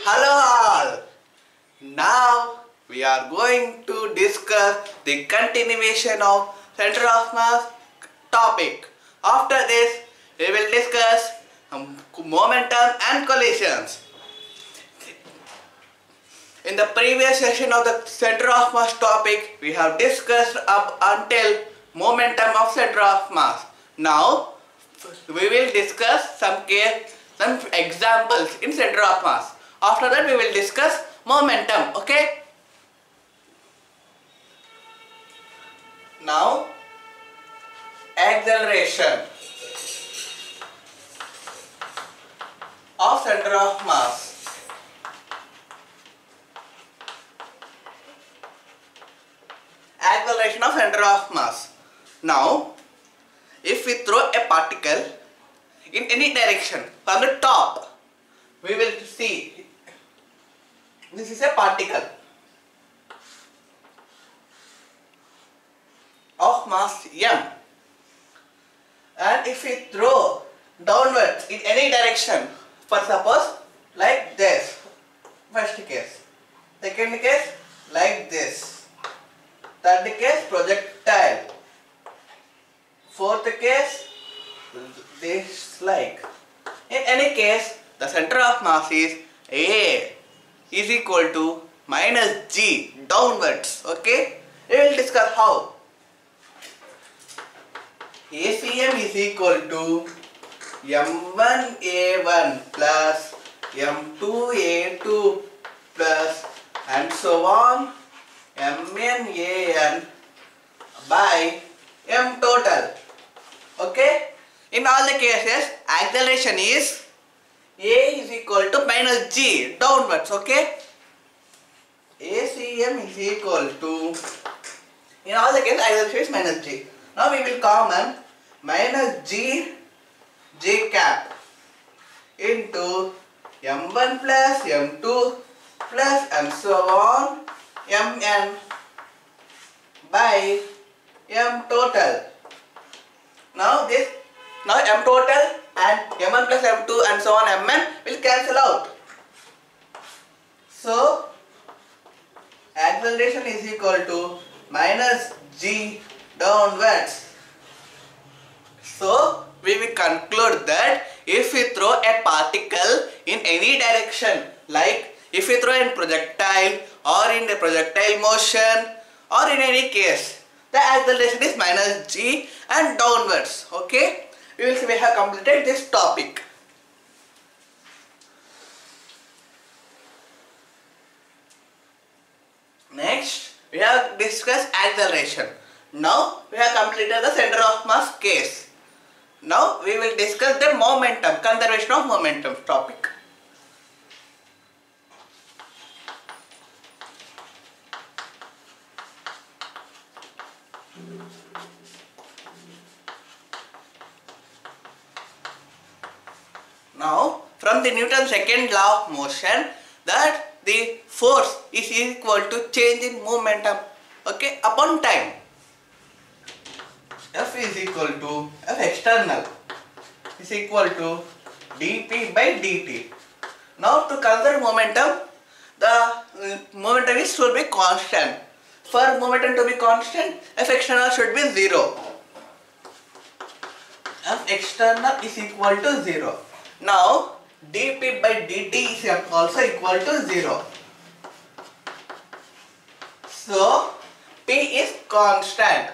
Hello all! Now we are going to discuss the continuation of center of mass topic. After this, we will discuss momentum and collisions. In the previous session of the center of mass topic, we have discussed up until momentum of center of mass. Now we will discuss some examples in center of mass. After that we will discuss momentum. Okay. Now acceleration of center of mass. Acceleration of center of mass. Now if we throw a particle in any direction from the top, we will see this is a particle of mass m, and if we throw downwards in any direction, for suppose like this, first case, second case like this, third case projectile, fourth case this like. In any case, the center of mass is A is equal to minus G downwards. Okay, we will discuss how. ACM is equal to M1A1 plus M2A2 plus and so on MNAN by M total. Okay, in all the cases acceleration is A is equal to minus G downwards. Okay, ACM is equal to, in all the cases acceleration is minus G. Now we will common minus G cap into M1 plus M2 plus and so on Mn by M total. Now M total and M1 plus M2 and so on Mn will cancel out. So acceleration is equal to minus G downwards. So we will conclude that if we throw a particle in any direction, like if we throw in projectile or in the projectile motion or in any case, the acceleration is minus G and downwards. Okay, we have completed this topic. Next, we have discussed acceleration. Now we have completed the center of mass case. Now we will discuss the momentum, conservation of momentum topic. Now from the Newton's second law of motion, that the force is equal to change in momentum, okay, upon time. F is equal to F external is equal to dP by dt. Now to conserve momentum, the momentum should be constant. For momentum to be constant, F external should be 0. F external is equal to 0. Now dP by dt is also equal to 0. So P is constant.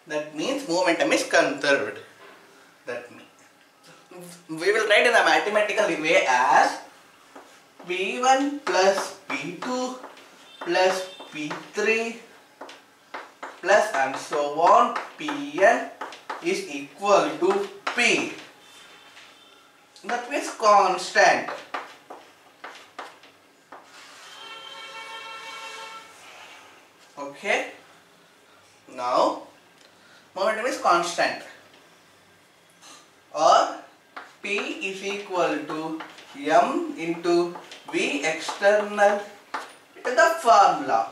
That means momentum is conserved. That means we will write in a mathematical way as P1 plus P2 plus P3 plus and so on Pn is equal to P. That means constant. Okay. Now momentum is constant, or P is equal to M into V external. It is the formula.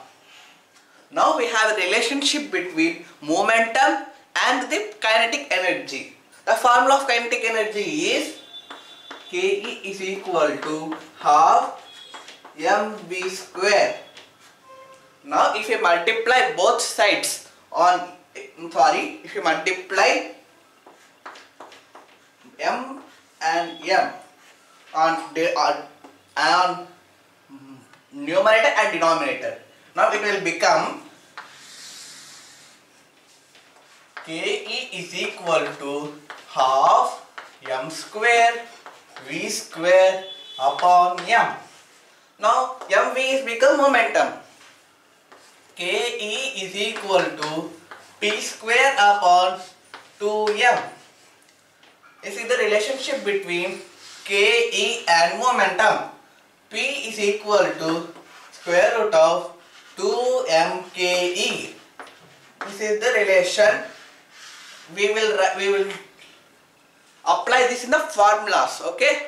Now we have a relationship between momentum and the kinetic energy. The formula of kinetic energy is Ke is equal to half mv square. Now if you multiply both sides on, if you multiply m and m on numerator and denominator, now it will become Ke is equal to half m square v square upon m. Now mv is become momentum. Ke is equal to p square upon 2m. You see the relationship between Ke and momentum. P is equal to square root of 2mke. This is the relation. We will apply this in the formulas. Okay.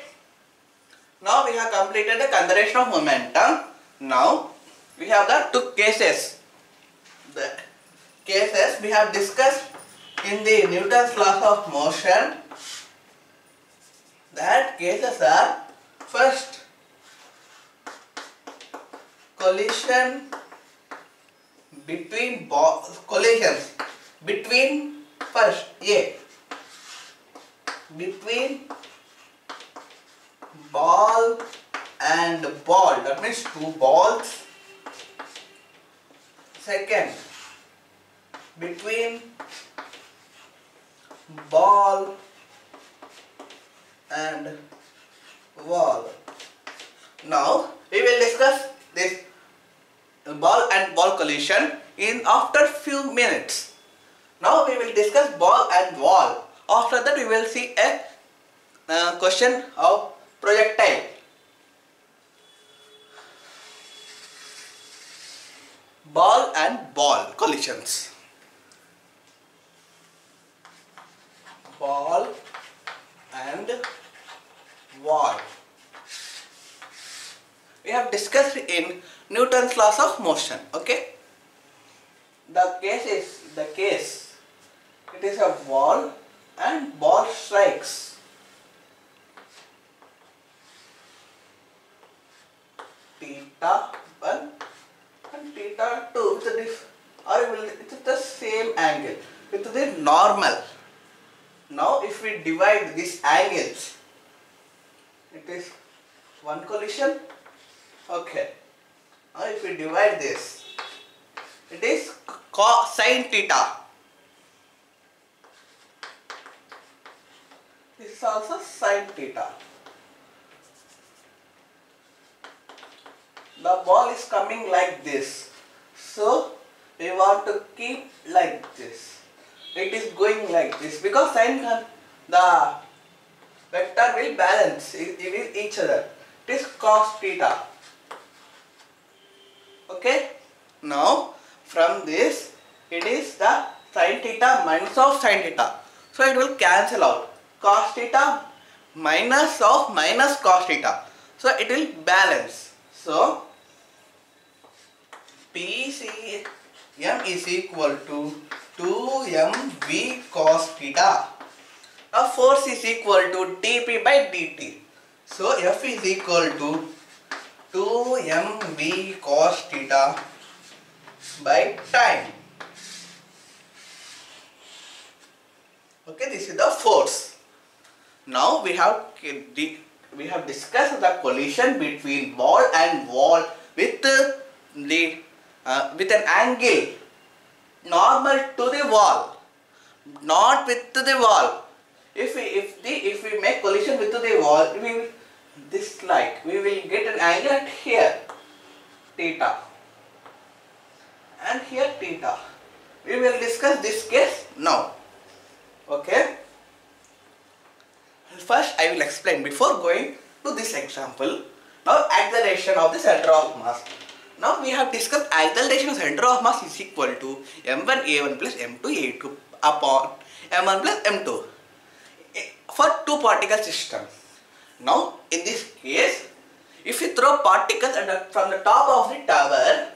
Now we have completed the conservation of momentum. Now we have the two cases. The cases we have discussed in the Newton's laws of motion. That cases are: first, collisions between first A, between ball and ball, that means two balls. Second, between ball and wall. Now we will discuss this ball and ball collision in after few minutes. Now we will discuss ball and wall. After that we will see a question of projectile. Ball and ball collisions. Ball and wall. We have discussed in Newton's laws of motion. Okay. The case. It is a ball and ball strikes. Theta 1 and theta 2 with the same angle, with the normal. Now if we divide these angles, it is one collision. Okay. Now if we divide this, it is sin theta. This is also sin theta. The ball is coming like this, so we want to keep like this. It is going like this because the vector will balance with each other. It is cos theta. Okay. Now from this, it is the sin theta minus of sin theta. So it will cancel out. Cos theta minus of minus cos theta. So it will balance. So PCM is equal to 2mv cos theta. Now force is equal to dP by dt. So F is equal to 2mv cos theta by time. Okay, this is the force. Now we have discussed the collision between ball and wall with with an angle normal to the wall, not with the wall. If we make collision with the wall, we will get an angle at here theta and here theta. We will discuss this case now. Okay. First I will explain before going to this example. Now acceleration of the center of mass. Now we have discussed acceleration of center of mass is equal to m1a1 plus m2a2 upon m1 plus m2 for two particle system. Now in this case, if you throw particles from the top of the tower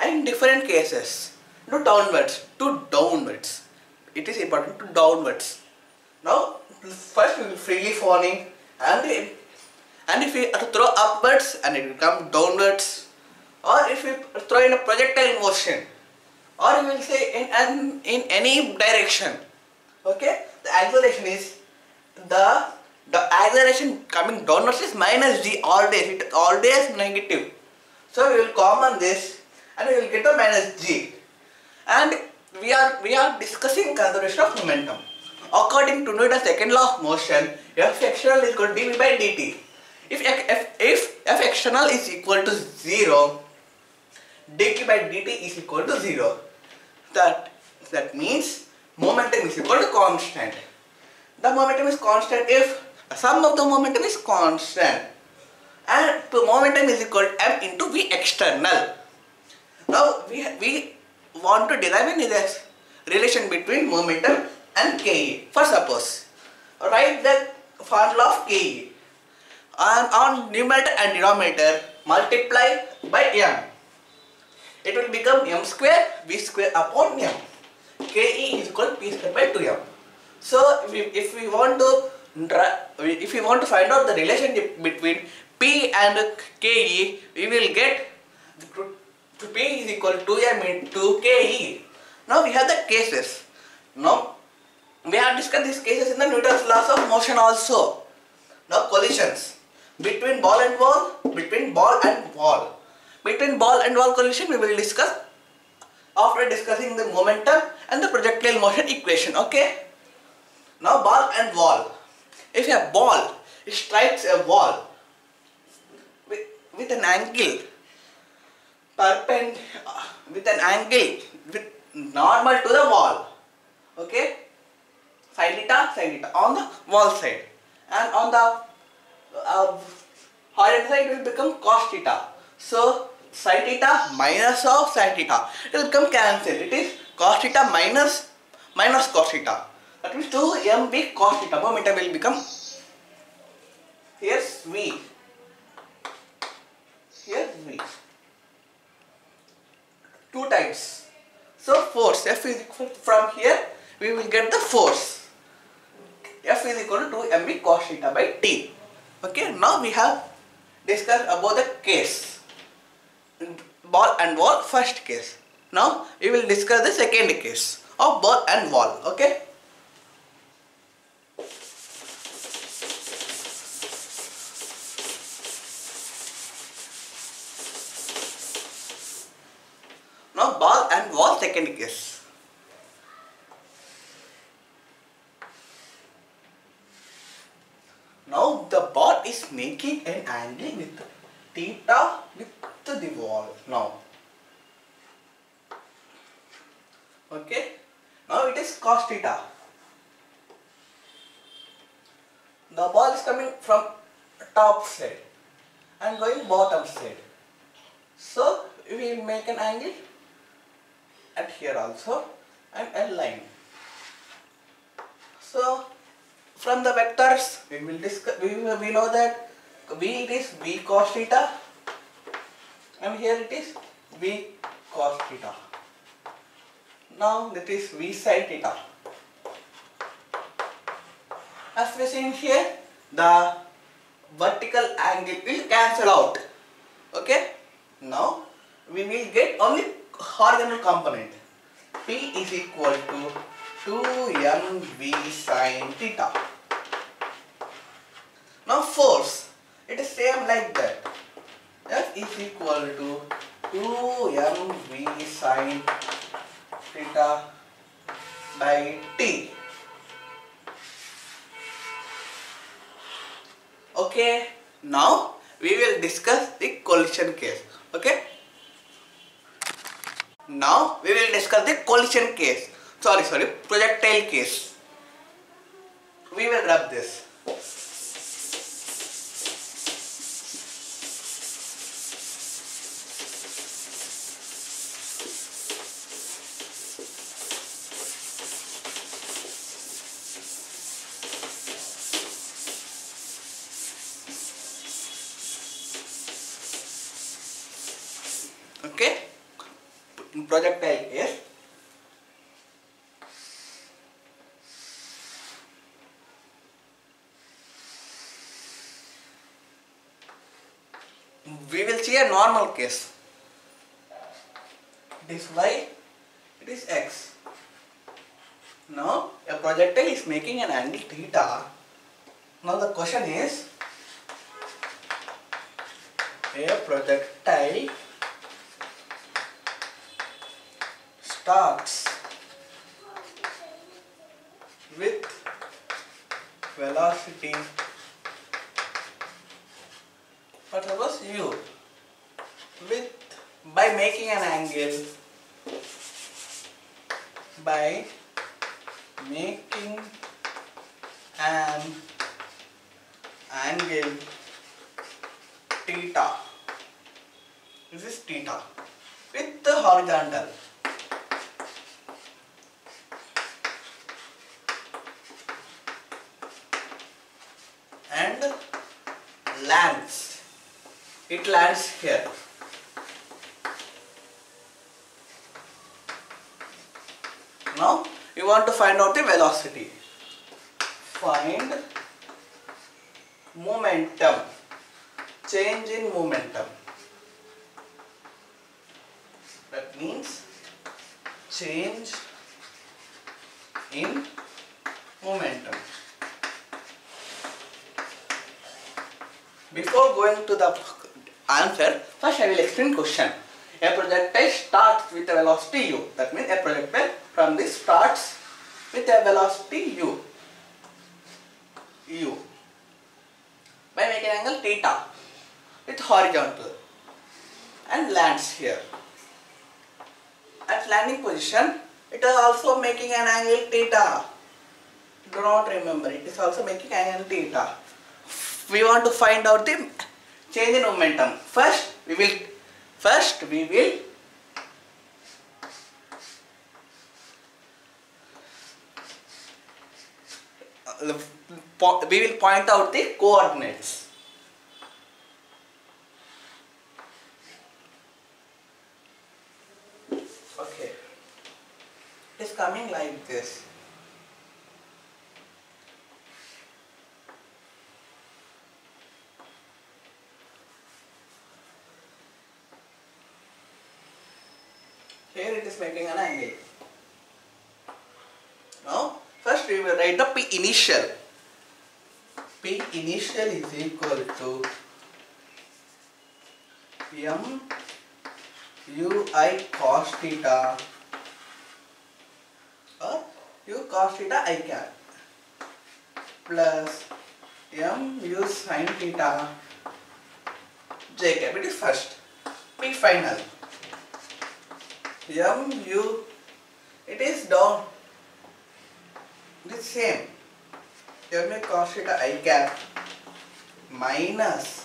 and different cases to downwards, it is important to downwards. Now, first we will freely falling, and if we throw upwards and it will come downwards, or if we throw in a projectile motion, or you will say in any direction. Okay, the acceleration is the acceleration coming downwards is minus g always. It always negative. So we will common this and we will get the minus g. And we are discussing conservation of momentum. According to Newton's second law of motion, F external is equal to dv by dt. If F external is equal to 0, dq by dt is equal to 0. That means momentum is equal to constant. The momentum is constant if sum of the momentum is constant, and the momentum is equal to m into v external. Now we want to derive a relation between momentum and Ke. For suppose, write the formula of Ke, and on numerator and denominator multiply by m. It will become m square v square upon m. Ke is equal to p square by 2m. So if we want to find out the relationship between p and Ke, we will get p is equal to 2m into Ke. Now we have the cases. Now we have discussed these cases in the Newton's laws of motion also. Now collisions between ball and wall, between ball and wall. Between ball and wall collision we will discuss after discussing the momentum and the projectile motion equation. Okay. Now ball and wall. If a ball strikes a wall with an angle with normal to the wall. Okay. Sin theta on the wall side, and on the horizontal side it will become cos theta. So sin theta minus of sin theta, it will become cancelled. It is cos theta minus cos theta. That means 2mv cos theta. Momentum will become, here's v, here's v, 2 times. So force F is equal, from here we will get the force. F is equal to 2mv cos theta by t. Okay, now we have discussed about the case. Ball and wall, first case. Now we will discuss the second case of ball and wall. Okay. Now ball and wall, second case. Now the ball is making an angle with theta with the wall now. Okay. Now it is cos theta. The ball is coming from top side and going bottom side. So we will make an angle at here also and a line. So from the vectors we will discuss. We know that v is v cos theta, and here it is v cos theta. Now that is v sin theta. As we see here, the vertical angle will cancel out. Okay. Now we will get only horizontal component. P is equal to 2mv sin theta. Now force, it is same like that. F is equal to 2mv sin theta by t. Okay, now we will discuss the collision case. Okay. Now we will discuss the collision case. Sorry, projectile case. We will rub this. Okay. In projectile case, we will see a normal case. It is y, it is x. Now a projectile is making an angle theta. Now the question is, a projectile starts with velocity, but suppose u, by making an angle, theta. This is theta with the horizontal. And lands. It lands here. Now you want to find out the velocity. Find momentum. Change in momentum. That means change in momentum. Before going to the answer, first I will explain question. A projectile starts with a velocity u. That means a projectile from this starts with a velocity u. By making an angle theta with horizontal and lands here. At landing position, it is also making an angle theta. Do not remember, it is also making an angle theta. We want to find out the change in momentum. First we will point out the coordinates. Okay, it is coming like this. Here it is making an angle. Now first we will write the P initial. P initial is equal to m ui cos theta or u cos theta I cap plus m u sin theta j cap. It is first. P final. mu, it is down, it is same, mu cos theta I cap minus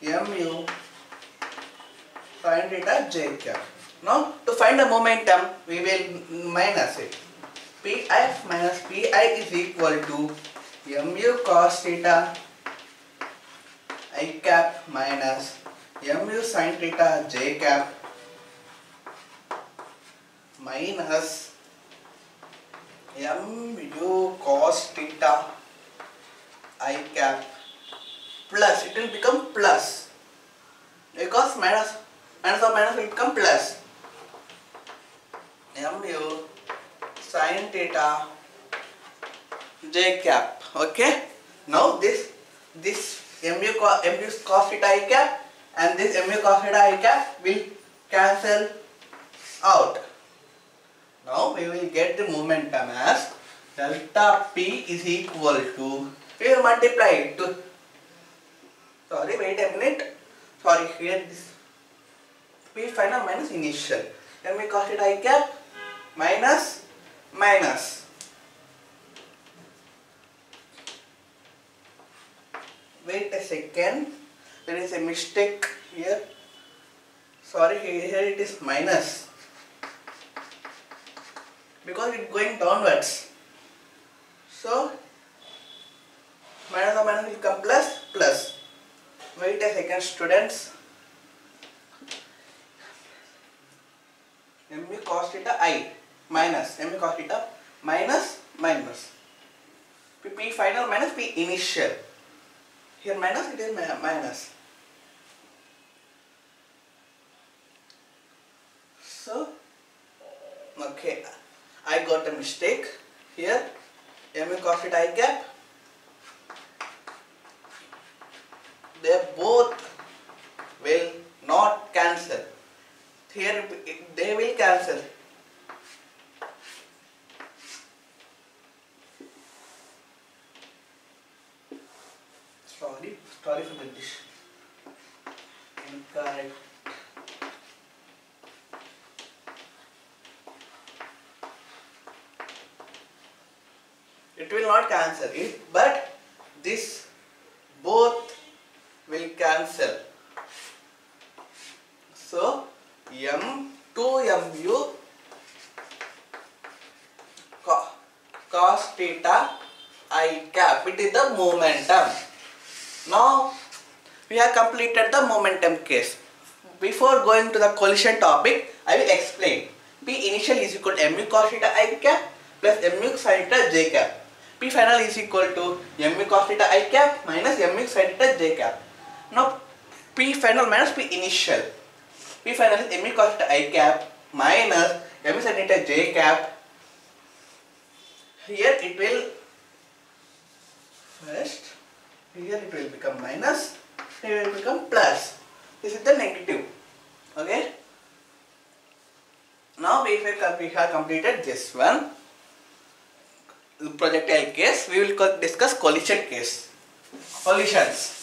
mu sin theta j cap. Now to find the momentum we will minus it. Pi minus Pi is equal to mu cos theta I cap minus mu sin theta j cap minus mu cos theta I cap plus, it will become plus because minus will become plus mu sin theta j cap. Okay, now this mu cos theta I cap and this mu cos theta I cap will cancel out. Now we will get the momentum as delta P is equal to, we will multiply it to, sorry, wait a minute, sorry, here this P final minus initial, mu cos theta I cap minus, wait a second, there is a mistake here, sorry, here it is minus, because it is going downwards. So minus will become plus. Wait a second, students. mu cos theta I minus mu cos theta minus P final minus P initial. Here minus, it is minus. I got a mistake here. mu cos theta I cap, they both will not cancel. Here they will cancel. Sorry for the dish. Incorrect. It will not cancel it, but this both will cancel. So m2mu cos theta I cap, it is the momentum. Now we have completed the momentum case. Before going to the collision topic, I will explain. P initial is equal to mu cos theta I cap plus mu sin theta j cap. P final is equal to mu cos theta I cap minus mu sin theta j cap. Now P final minus P initial. P final is mu cos theta I cap minus mu sin theta j cap. Here it will first, here it will become minus, here it will become plus. This is the negative. Okay. Now we have completed this one, projectile case. We will discuss collision case. Collisions.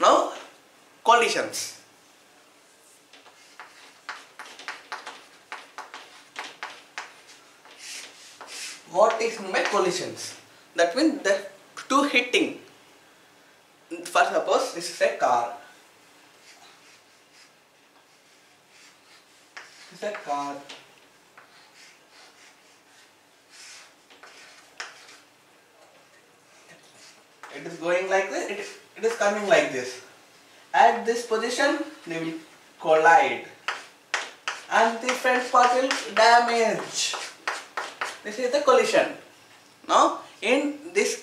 Now collisions. What is meant collisions? That means the two hitting. For suppose this is a car. This is a car. It is going like this. It is coming like this. At this position, they will collide, and the front part will damage. This is the collision. Now, in this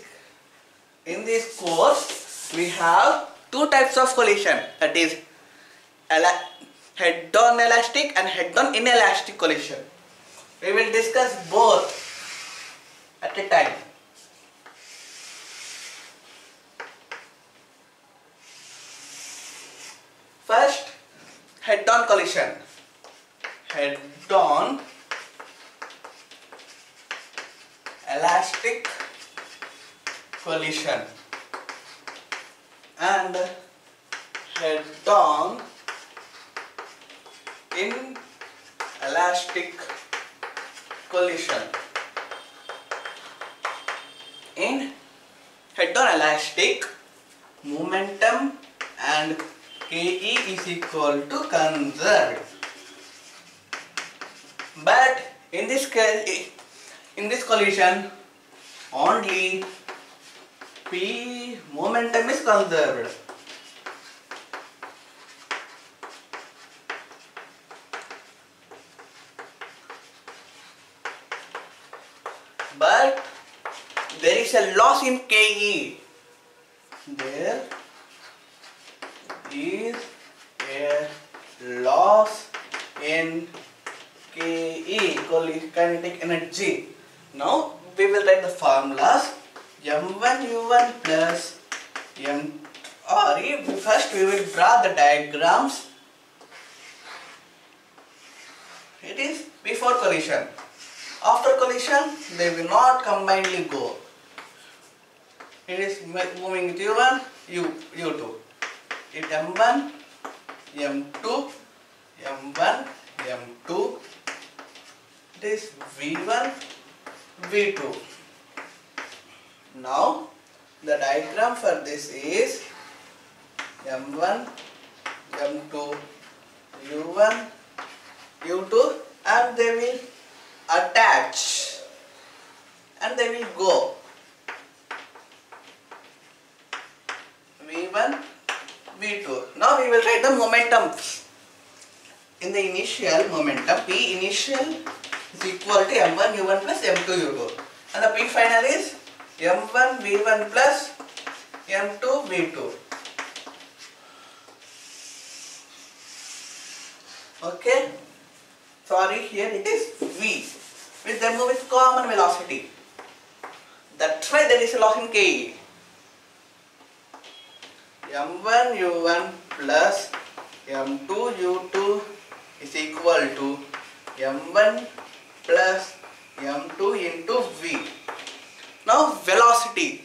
course, we have two types of collision. That is head-on elastic and head-on inelastic collision. We will discuss both at a time. First, head-on collision. Head-on elastic collision and head-on inelastic collision. In head-on elastic, momentum and Ke is equal to conserved. But in this case, in this collision, only P momentum is conserved. But there is a loss in Ke. There is a loss in Ke, kinetic energy. Now we will write the formulas. M1 U1 plus M. First we will draw the diagrams. It is before collision. After collision, they will not combinedly go. It is moving with U1, U2. It M1, M2, M1, M2. It is V1, V2. Now the diagram for this is M1, M2, U1, U2, and they will attach and they will go. V1, V2. Now we will write the momentum. In the initial momentum, P initial is equal to M1 U1 plus M2 U2. and the P final is m1 v1 plus m2 v2. Okay, sorry, here it is v, which they move with common velocity. That's why there is a loss in Ke. m1 u1 plus m2 u2 is equal to m1 plus m2 into v. Now velocity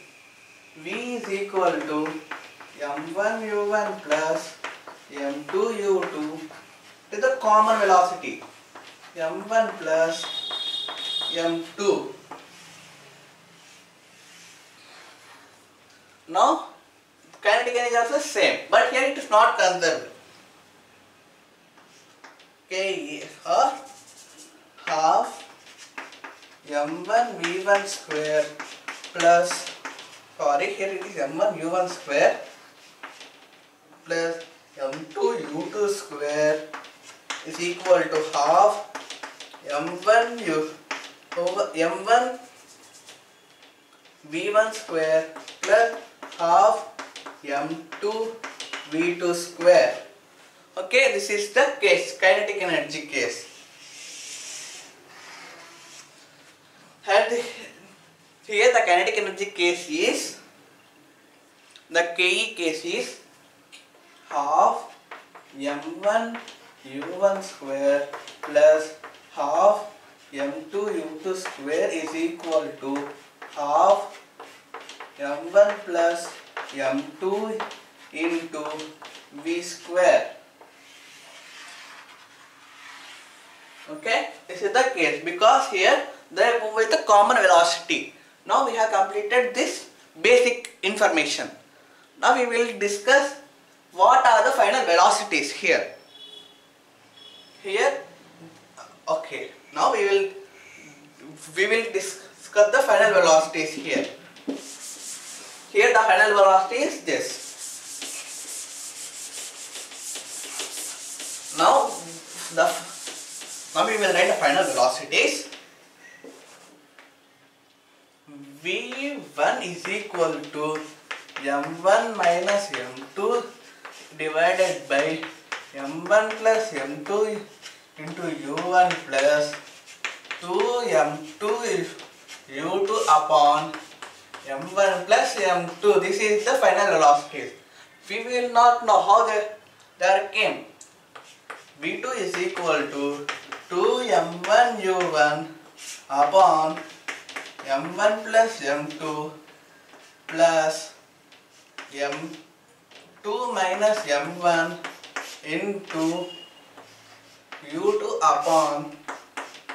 v is equal to m1 u1 plus m2 u2 is the common velocity, m1 plus m2. Now kinetic energy is also same, but here it is not conserved. K is half m1 v1 square plus, sorry, here it is m1 u1 square plus m2 u2 square is equal to half m1 u over m1 v1 square plus half m2 v2 square. Okay, this is the case, kinetic energy case. Here the kinetic energy case is, the Ke case is half m1 u1 square plus half m2 u2 square is equal to half m1 plus m2 into v square. Okay, this is the case because here they move with the common velocity. Now we have completed this basic information. Now we will discuss what are the final velocities here. Okay. Now we will discuss the final velocities here. Here the final velocity is this. Now we will write the final velocities. V1 is equal to m1 minus m2 divided by m1 plus m2 into u1 plus 2m2 u2 upon m1 plus m2. This is the final velocity. We will not know how they came. V2 is equal to 2m1 u1 upon m1 plus m2 plus m2 minus m1 into u2 upon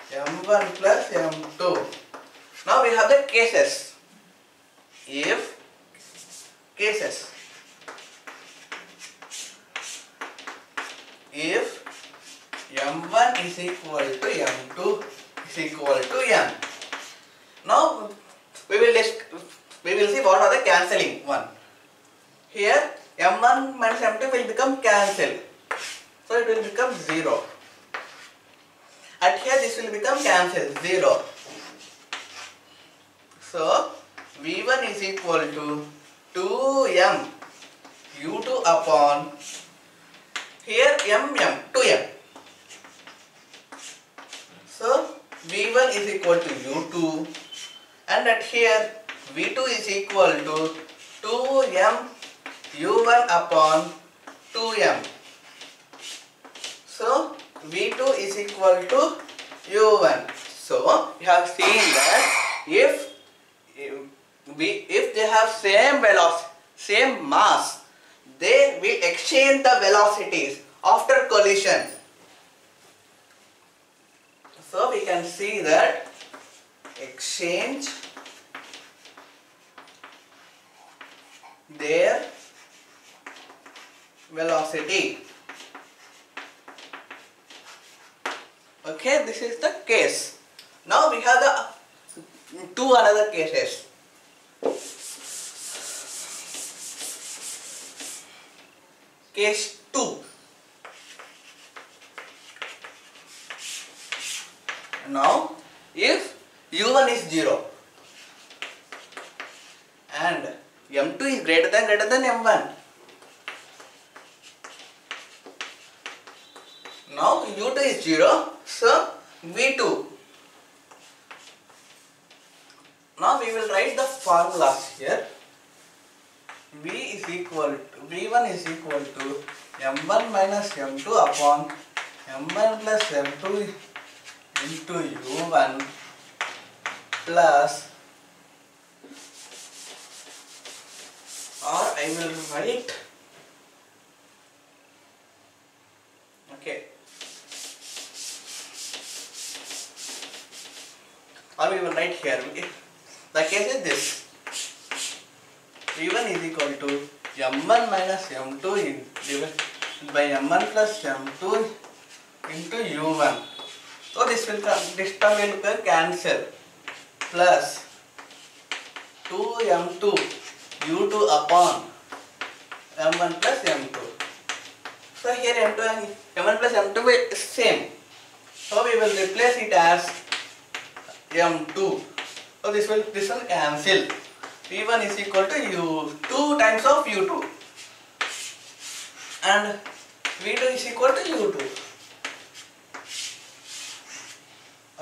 m1 plus m2. Now we have the cases. If m1 is equal to m2 is equal to n. Now we will see what are the cancelling one. Here m1 minus m2 will become cancelled, so it will become 0. At here this will become cancelled, 0. So v1 is equal to 2m u2 upon, here m 2m. So v1 is equal to u2, and at here v2 is equal to 2m u1 upon 2m. So v2 is equal to u1. So we have seen that if they have same velocity, same mass, they will exchange the velocities after collision. So we can see that exchange their velocity. Okay, this is the case. Now we have the two another cases. Case 2. Now if u1 is 0, M2 is greater than M1. Now U2 is 0, so V2. Now we will write the formulas here. V1 is equal to M1 minus M2 upon M1 plus M2 into U1 plus, or I will write, okay, or we will write here. The case is this: V1 is equal to M1 minus M2 divided by M1 plus M2 into U1. So this term will cancel, plus 2M2 U2 upon M1 plus M2. So here M2 and M1 plus M2 is same. So we will replace it as M2. So this will cancel. V1 is equal to U2 times of U2 and V2 is equal to U2.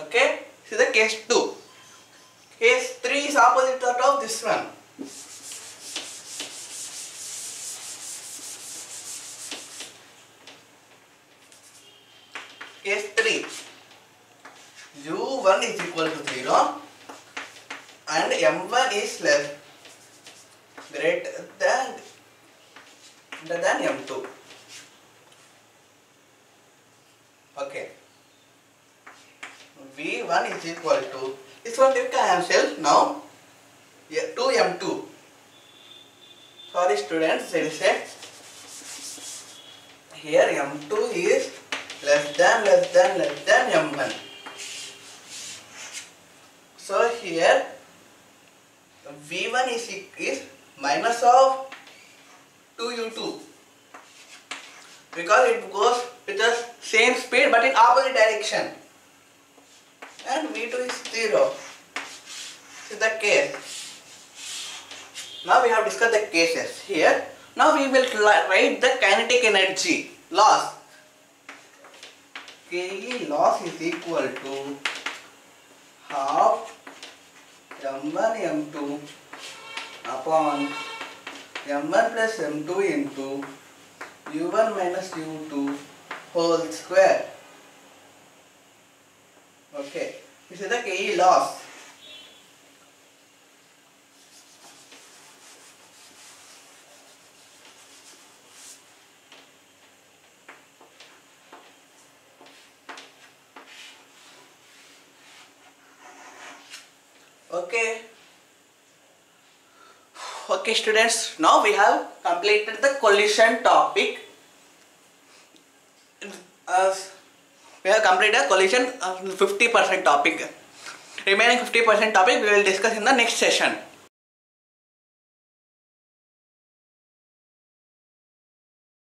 Okay, this is the case 2. Case 3 is opposite of this one. Case 3, U1 is equal to 0 and M1 is greater than M2. Okay. V1 is equal to, this one will cancel now, 2M2. Sorry students, I will say here M2 is less than M1. So here V1 is minus of 2U2 because it goes with the same speed but in opposite direction, and V2 is 0. This is the case. Now we have discussed the cases here. Now we will write the kinetic energy loss. Ke loss is equal to half M1 M2 upon M1 plus M2 into U1 minus U2 whole square. Okay, this is the Ke loss. Okay students, now we have completed the collision topic. We have completed collision 50% topic. Remaining 50% topic we will discuss in the next session.